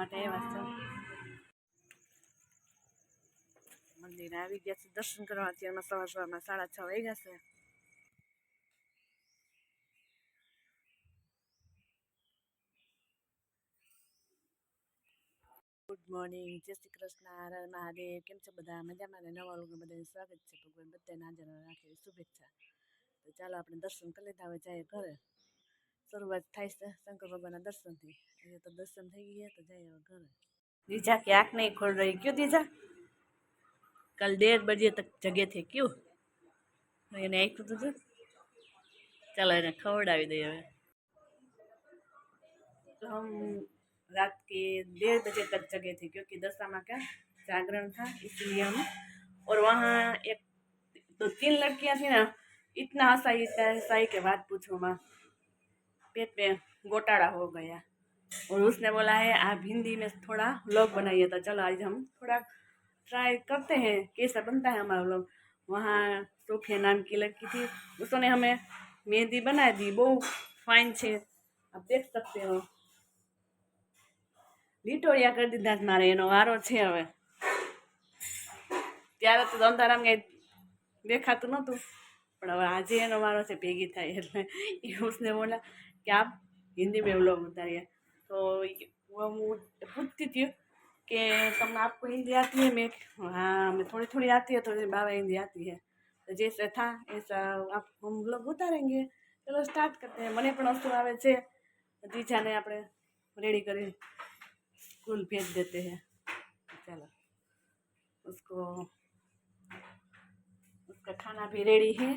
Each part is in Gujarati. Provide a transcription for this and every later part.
માટે આવ્યા છે મંદિરે આવી ગયા છે દર્શન કરવા. અત્યારમાં સવારમાં 6:30 વાગ્યા છે. ગુડ મોર્નિંગ, જય શ્રી કૃષ્ણ, હર હર મહાદેવ. કેમ છો બધા? મજામાં ને? નવા લોકો બધાને સ્વાગત છે. ભગવાન બધાને હાજર રાખે શુભેચ્છા. તો ચાલો આપણે દર્શન કરી લીધા, હવે જઈએ ઘરે. શરૂઆત થાય છે શંકર ભગવાનના દર્શનથી. એ તો દર્શન થઈ ગયા તો જઈએ હવે ઘરે. दीजा की आँख नहीं खोल रही, क्यों दीजा? कल 1:30 बजे तक जगे थे, क्यों? मैंने एक तो तुझे चलो इन्हें खवड़ावी दे हमें. तो हम रात के 1:30 बजे तक जगे थे क्योंकि दशमा का जागरण था, इसलिए हम. और वहाँ एक तो 3 लड़कियां थी ना, इतना हंसाई के बात पूछो माँ. पेट में घोटाला हो गया. और उसने बोला है आप हिंदी में थोड़ा व्लॉग बनाइए. तो चलो आज हम थोड़ा ट्राई करते हैं कैसा बनता है हमारा व्लॉग. वहाँ सोफिया नाम की लड़की थी, उसने हमें मेहंदी बना दी, बहुत फाइन छे, आप देख सकते हो. લીટોળિયા કરી દીધા મારે, એનો વારો છે હવે. ત્યારે તો અંધારામાં કંઈ દેખાતું નહોતું, પણ હવે આજે એનો વારો છે ભેગી થાય એટલે. उसने बोला कि आप हिंदी में व्लॉग उतारिए. तो वो पूछती थी कि तुम आपको हिंदी आती है? मैं हाँ, मैं थोड़ी थोड़ी आती है, थोड़ी बाबा हिंदी आती है. तो जैसे था ऐसा आप हम व्लॉग उतारेंगे. चलो स्टार्ट करते हैं. મને પણ હસવું આવે છે. દીજાને આપણે રેડી કરી स्कूल भेज देते हैं. चलो उसका खाना भी रेडी है.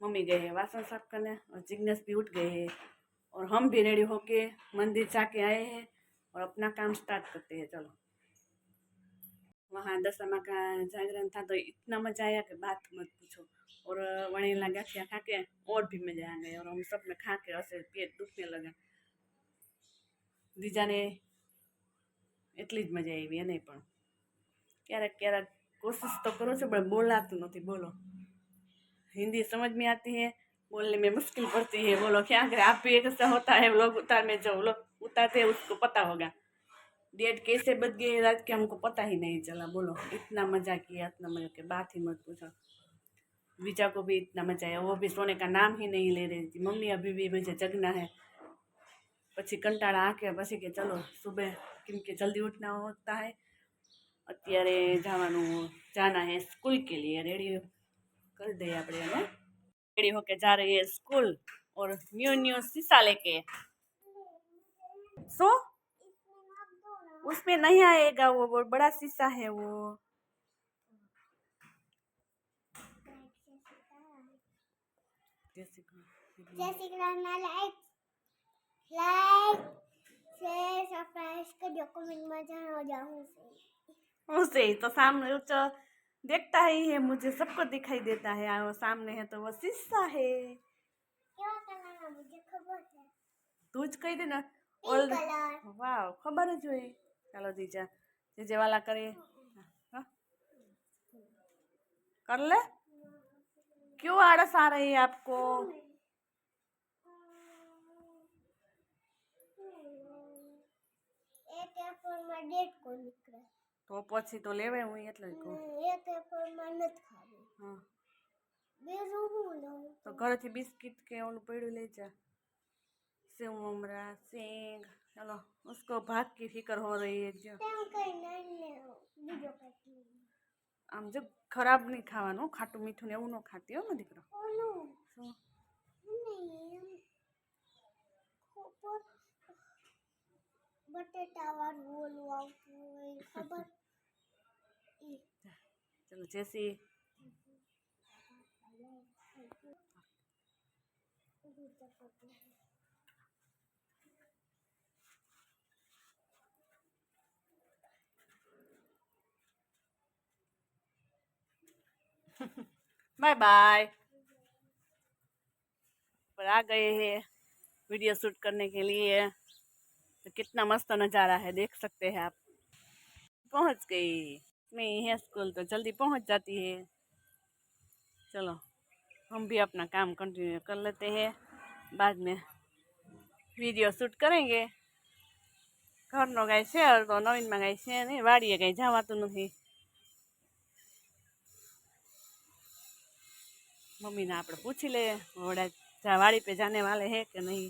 मम्मी गए हैं वासन साफ करने और जिग्नेश भी उठ गए हैं. और हम भी रेडी होके मंदिर जाके आए हैं और अपना काम स्टार्ट करते हैं. चलो. वहाँ दशमा का जागरण था तो इतना मजा आया कि बात मत पूछो. और वणेला गाठिया खा के और भी मजा आ गई. और हम सब ने खा के ऐसे पेट दुखने लगा. દીજાને એટલી જ મજા આવી એને પણ. ક્યારેક ક્યારેક कोशिश तो करो छो पर बोलाતું નથી. बोलो, हिंदी समझ में आती है, बोलने में मुश्किल पड़ती है. बोलो क्या करें, आप भी एक ऐसा होता है व्लॉग उतारने, जो व्लॉग उतारते हैं उसको पता होगा. डेट कैसे बच गई रात के हमको पता ही नहीं चला. बोलो, इतना मजा किया, इतना मजा किया, बात ही मत पूछो. विजा को भी इतना मजा आया, वो भी सोने का नाम ही नहीं ले रही थी. मम्मी अभी भी मुझे जगना है. પછી કંટાળા આંખે પછી કે ચલો સુબહ, કેમ કે જલ્દી ઉઠना होता है. અત્યારે જવાનું जाना है स्कूल के लिए. रेडी कर दे આપણે એને. रेडी होके जा रही है स्कूल और न्यू शीशा लेके. सो उसमें नहीं आएगा, वो बहुत बड़ा शीशा है वो. जैसे शेयर सब्सक्राइब कर दो, कमेंट में जाऊँ उसे तो सामने ऊंचा देखता ही है, मुझे सबको दिखाई देता है. वो सामने है तो वो शीशा है. क्या करना मुझे खबर है, तू ज कही दे ना. ऑल वाह, खबर है जो. चलो दीजा जे वाला करे. हाँ? कर ले. क्यों आड़स आ रही है आपको? તો પછી તો લેવે હું એટલે કહું. હા, તો ઘરેથી બિસ્કિટ કે ઓલું પડ્યું લઈ જા. सेव ममरा सेंग. चलो, उसको भाग की फिक्र हो रही है जो. આમ જો ખરાબ નહીં ખાવાનું, ખાટું મીઠું ને એવું ન ખાતી હો ને દીકરો. બટેટા વાળું ઓલું આવતું હોય ખબર. ચલો જેસી. Bye bye. पर आ गए हैं वीडियो शूट करने के लिए. तो कितना मस्त नज़ारा है, देख सकते हैं आप. पहुंच गई. नहीं है स्कूल तो जल्दी पहुंच जाती है. चलो हम भी अपना काम कंटिन्यू कर लेते हैं, बाद में वीडियो शूट करेंगे. ઘરનો કાંઈ છે તો નવીનમાં કાંઈ છે નહીં, વાડીએ કાંઈ જવાતું નથી. મમ્મીને આપણે પૂછી લઈએ વડા वाड़ी पे जाने वाले हैं कि नहीं,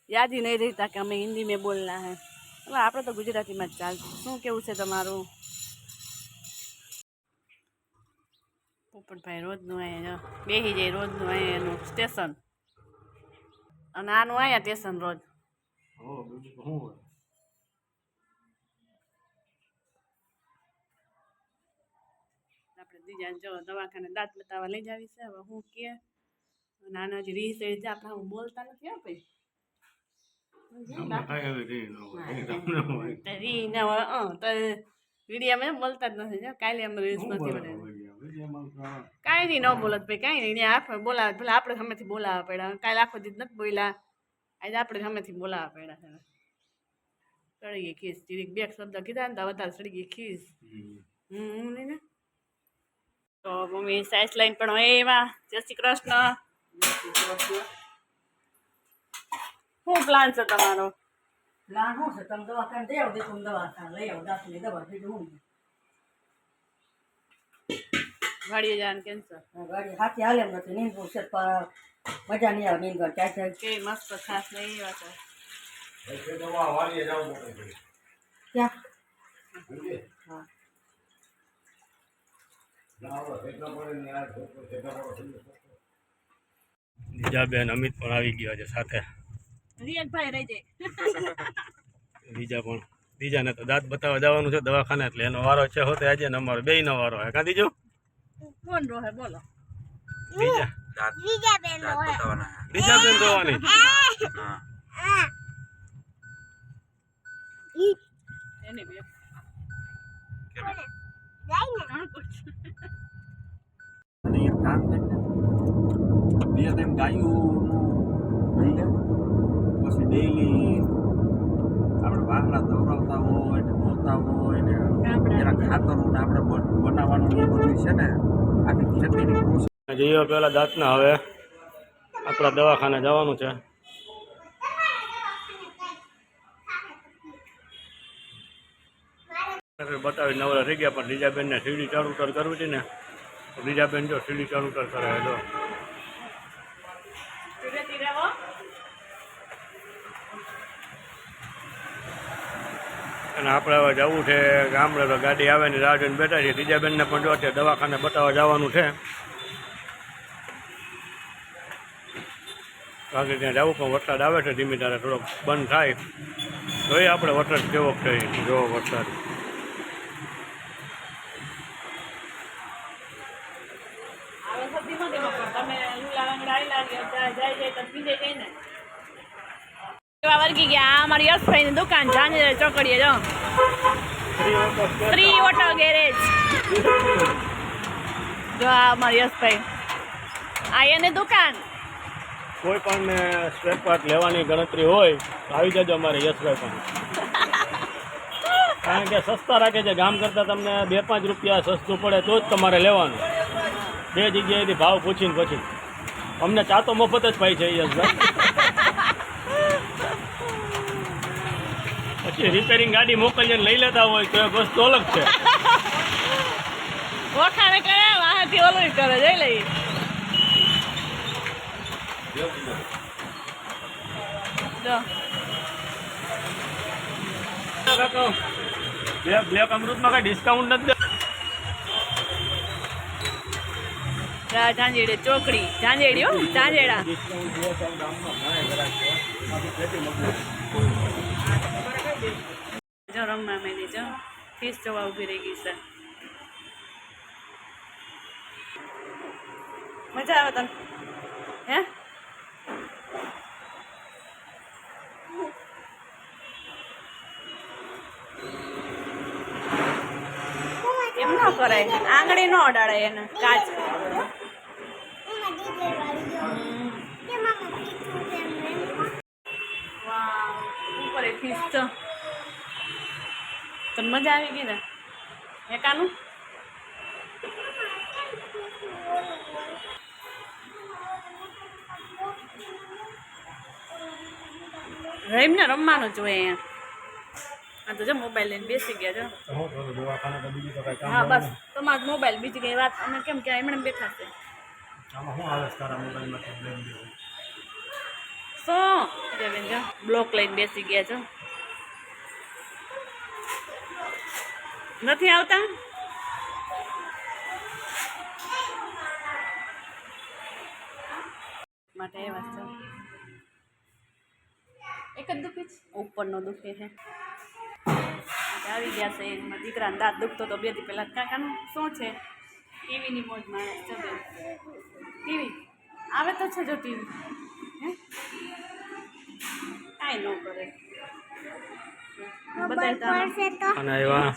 याद ही नहीं रहता कि हमें हिंदी में बोलना है. હવે આપણે તો ગુજરાતીમાં જ ચાલતું. શું કેવું છે તમારું? પોપટભાઈ રોજનું અહીંયા બેસી જાય, રોજનું અહીંયા એનું સ્ટેશન, અને આનું અહીંયા સ્ટેશન રોજ. આપણે બીજા જો દવાખાને દાંત બતાવવા લઈ જાવી છે. હવે હું કે નાના જ રીસ આપણે હું બોલતા નથી. હો ભાઈ વિડીયામાં બોલતા જ નથી. કાલે અમે રીલ્સ નથી બનાવી, કાંઈ નહીં ન બોલત ભાઈ, કાંઈ નહીં. આપણે બોલાવે ભલે આપણે સામેથી બોલાવવા પડ્યા. કાલે આખો દી નથી બોલ્યા, આજે આપણે સામેથી બોલાવવા પડ્યા છે. ચડી ગઈ ખીસ, જીરીક બે શબ્દ કીધા ને તો વધારે ચડી ગઈ ખીસ. ને તો મમ્મી સાઈસ લાઈન પણ હોય એમાં. જય શ્રી કૃષ્ણ. શું પ્લાન છે તમારો? પ્લાન શું છે? તમે દવાખાને જઈ આવો, તમે દવાખાને લઈ આવો, દાંતની દવા બીજું હું. વાડીએ જવાનું કેન્સર. ગાડી હાથી હાલે એમ નથી. નીંદવું છે મજા નહીં આવે નીંદવા. ક્યાં જાય કે મસ્ત ખાસ નહીં એવા છે. ક્યાં? હા બીજાબેન અમિત પણ આવી ગયા છે સાથે. રિયલભાઈ રહી જાય. બીજાને તો દાંત બતાવવા જવાનું છે દવાખાને, એટલે એનો વારો છે હોતે આજે ને અમારો બેયનો વારો હે. કાં દીજો કોણ રોહે બોલો? બીજાબેન જોવાની. એની બે પછી ડેઈલી આપણે વાહલા દોરાવતા હોય ને ધોતા હોય ને એના ખાતરો ને આપણે બનાવવાનું એ બધું છે ને આખી ખેતીની પ્રોસેસ. જઈએ પેલા દાંતના, હવે આપણા દવાખાને જવાનું છે. બતાવી નવરા થઈ ગયા, પણ રીજાબેનને સીડી ચાલુ કરવી હતી ને, રીજાબેન જો સીડી ચાલુ કરે જો. અને આપણે હવે જવું છે ગામડે, તો ગાડી આવે ને રાહ જોઈને બેઠા છે. રીજાબેનને પણ જો અત્યારે દવાખાને બતાવવા જવાનું છે. બાકી ત્યાં જવું પણ વરસાદ આવે છે ધીમે ધારે, થોડોક બંધ થાય તો એ આપણે વરસાદ કેવો થાય જોવો વરસાદ. વર્ગી ગયા. અમારી યશભાઈની દુકાન ઝાંઝરે ચોકડીએ જો, ફ્રી ઓટો ગેરેજ. જો આ અમારી યશભાઈ, આ એની દુકાન. કોઈ પણ સ્પેર પાર્ટ લેવાની ગણતરી હોય તો આવી જજો અમારે યશભાઈ પણ. કારણ કે સસ્તા રાખે છે, ગામ કરતાં તમને 2-5 રૂપિયા સસ્તું પડે તો જ તમારે લેવાનું. બે જગ્યાએથી ભાવ પૂછીને પછી અમને ચા તો મફત જ પાઈ છે યશભાઈ. પછી રિપેરિંગ ગાડી મોકલીને લઈ લેતા હોય તો એ વસ્તુ અલગ છે. વખાણે કરે વાહથી ઓલું કરે, જઈ લઈ. બ્લેક અમૃતમાં કઈ ડિસ્કાઉન્ટ નથી. ઝાંઝેડે ચોકડી, ઝાંઝેડી હો, ઝાંઝેડા. જો રમવા મેલી જો ફીસ જોવા ઊભી રહી ગઈ છે. મજા આવે તને? હે એમ ન કરાય, આંગળી ન અડાડાય એને કાચ. ઉપર ફીસ તો તને મજા આવી ગઈ ને એકાનું? રહીમ ને રમવાનું જોઈએ અહીંયા. આ તો જો મોબાઈલ લઈને બેસી ગયા છો. હું કરું દવાખાને તો બીજું તો કાંઈ કામ હા હોય બસ નહીં. તમારો મોબાઈલ બીજી કઈ વાત અમે કેમ કે એમણે બેઠા છે આમાં શું આવે છે તારા મોબાઈલમાંથી બ્લેમ દેવું? શું બેન જો બ્લોક લઈને બેસી ગયા છો નથી આવતા માટે એ વાત છે એક જ દુખે છે ઉપરનો દુખે છે આવી ગયા છે એમાં દીકરાને દાંત દુખતો તો 2 દી પહેલાં કાકાનું શું છે ટીવીની મોજમાં છે ટીવી આવે તો છે જો ટીવી હે કાંઈ ન કરે બતાવતા અને એવા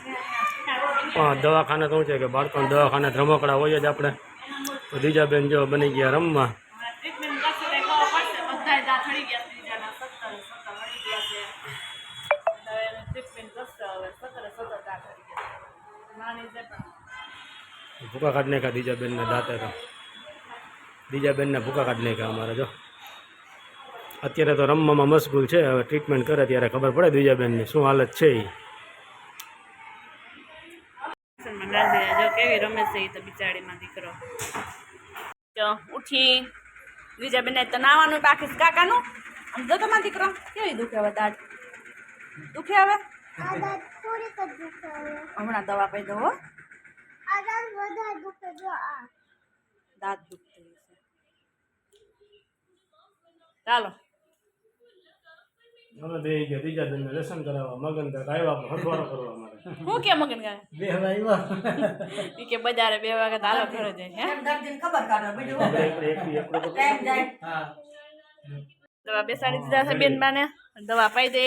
દવાખાને શું છે કે બાળકોને દવાખાને રમકડા હોય જ આપણે તો દીજાબેન જો બની ગયા રમવા. ટ્રીટમેન્ટ કરશે તો ખબર પડશે બધાય દાંત હળી ગયા છે બીજાના 17 હળી ગયા છે હવે ટ્રીટમેન્ટ કરશે હવે 17 દાંત હળી ગયા છે નાની છે પણ ભૂકા કાઢ નાખ્યા દીજાબેનને દાંતે તો દીજાબેનને ભૂકા કાઢ નાખ્યા અમારે જો અત્યારે તો રમવામાં મશગુલ છે. હવે ટ્રીટમેન્ટ કરે ત્યારે ખબર પડે દીજાબેનની શું હાલત છે એ. જો કેવી રમે છે એ તો બિચારીમાં દીકરો જો ઉઠી બીજા બેન તો નાવાનું બાકી છે કાકાનું આમ જો તમારો દીકરો કેવી દુખે હવે દાંત દુખે હવે હમણાં દવા પી દો હો દાંત દુખતે છે ચાલો અમે બે ગયા દીજાબેનને લેસન કરાવવા મગન તક આવ્યા હરવારો કરવા મારે હું કેમ મગન ગયા એ કે બજારે 2 વાગે તો હાલો ઘરે જાય હે એમ દર્દીને ખબર કાઢો બીજું શું કરે? ટાઈમ જાય. દવા બેસાડી દીધા છે બેન બાને દવા પાઈ દે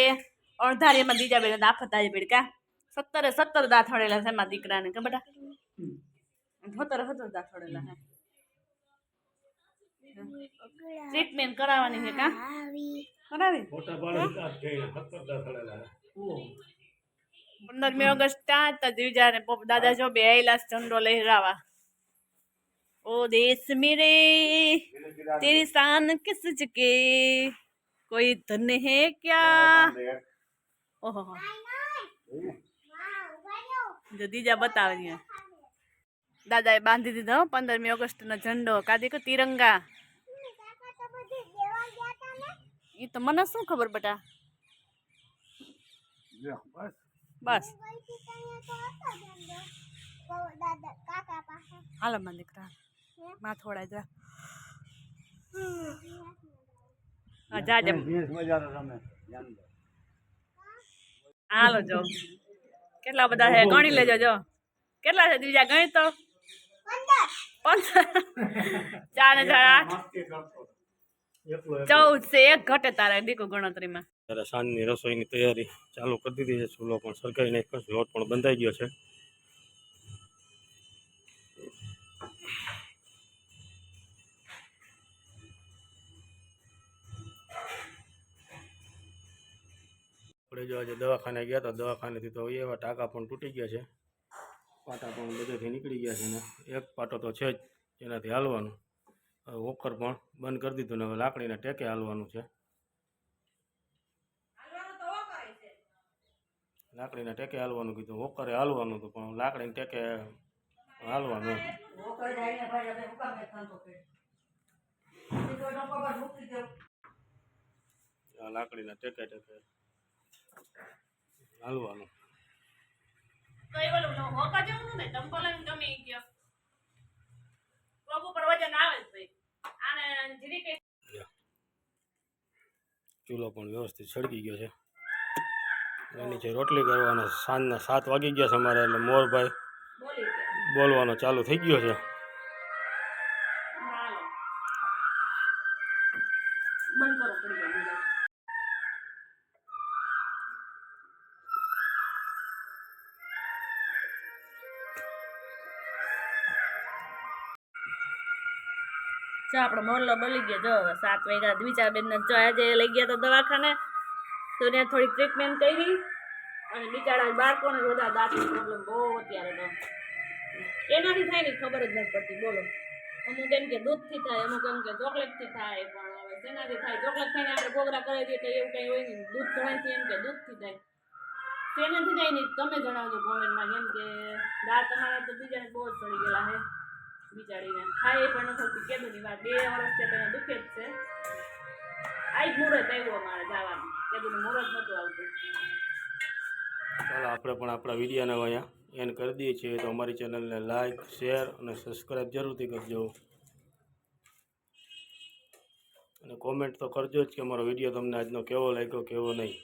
અડધારીમાં બીજા બેન આફત આવી પડી કા 17 દાંત હળેલા છે એમાં દીકરાને કે બેટા 17 દાંત હળેલા છે ટ્રીટમેન્ટ કરાવવાની છે કા કરાવી મોટા બાળક દાંત ગઈને 17 દાંત હળેલા છે. 15મી ઓગસ્ટ ત્યાં તો જીજા ને દાદા જો બે આયેલા ઝંડો લહેરાવા ओ देश मेरे तेरी शान किस चुके कोई धन है क्या ओहो जो दीजा बतावे दादाए बांधी દીધો 15મી ઓગસ્ટનો ઝંડો કાદી કો તિરંગા એ તો મને શું ખબર બેટા બસ હાલો માં દીકરા માં થોડા જા જા જમ હાલો જો કેટલા બધા છે ગણી લેજો જો કેટલા છે બીજા ગણી તો 15 4 ને 8 14 છે એક ઘટે તારા દીકુ ગણતરીમાં. ત્યારે સાંજની રસોઈની તૈયારી ચાલુ કરી દીધી છે. ચૂલો પણ સરકાઈ નાખ્યો છે, લોટ પણ બંધાઈ ગયો છે. આપણે જો આજે દવાખાને ગયા તો દવાખાનેથી તો એવા ટાંકા પણ તૂટી ગયા છે, પાટા પણ બધેથી નીકળી ગયા છે ને એક પાટો તો છે જ જેનાથી હાલવાનું. હવે વોકર પણ બંધ કરી દીધું ને હવે લાકડીના ટેકે હાલવાનું છે. લાકડીના ટેકે હાલવાનું કીધું, વોકરે હાલવાનું હતું પણ લાકડીના ટેકે હાલવાનું. આ લાકડીના ટેકે ટેકે હાલવાનું. તો એ બોલું હોકા જેવું ને ચંપલ ગમી ગયો પગ ઉપર વજન આવે જ ભાઈ આને જીરી કે ચૂલો પણ વ્યવસ્થિત સળગી ગયો છે. એની છે રોટલી કરવાનો. સાંજના 7 વાગી ગયા છે અમારે, એટલે મોરભાઈ બોલી બોલવાનો ચાલુ થઈ ગયો છે. હાલો બંધ કરો કરી દો બીજા. જો આપણો મોરલો બળી ગયો. જો હવે 7 વાગ્યા દ્વિચા બેન ને જો આજે લઈ ગયા તો દવાખાને તો ત્યાં થોડીક ટ્રીટમેન્ટ કરી અને બિચારા બાળકોને બધા દાંતની પ્રોબ્લેમ બહુ અત્યારે તો એનાથી થાય ને ખબર જ નથી પડતી. બોલો અમુક એમ કે દૂધથી થાય, અમુક એમ કે ચોકલેટથી થાય, પણ હવે શેનાથી થાય? ચોકલેટ ખાઈને આપણે ગોગરા કરી દઈએ તો એવું કંઈ હોય નહીં. દૂધ ઘણાથી એમ કે દૂધથી થાય. શેનાથી જાય નહીં તમે જણાવજો કોમેન્ટમાં, કેમ કે દાંત તમારા તો બીજાને બહુ જ સડી ગયેલા છે બિચારીને, ખાઈ પણ ન થતી. કેદુની વાત 2 વર્ષથી પહેલાં દુખે જ છે. આજ મુહૂર્ત આવ્યું અમારે જવાનું, કેદુનું મુહૂર્ત નહોતું આવતું. ચાલો આપણે પણ આપણા વિડીયોને અહીંયા એન્ડ કરી દઈએ છીએ. તો અમારી ચેનલને લાઇક, શેર અને સબસ્ક્રાઈબ જરૂરથી કરજો, અને કોમેન્ટ તો કરજો જ કે અમારો વિડીયો તમને આજનો કેવો લાગ્યો કેવો નહીં.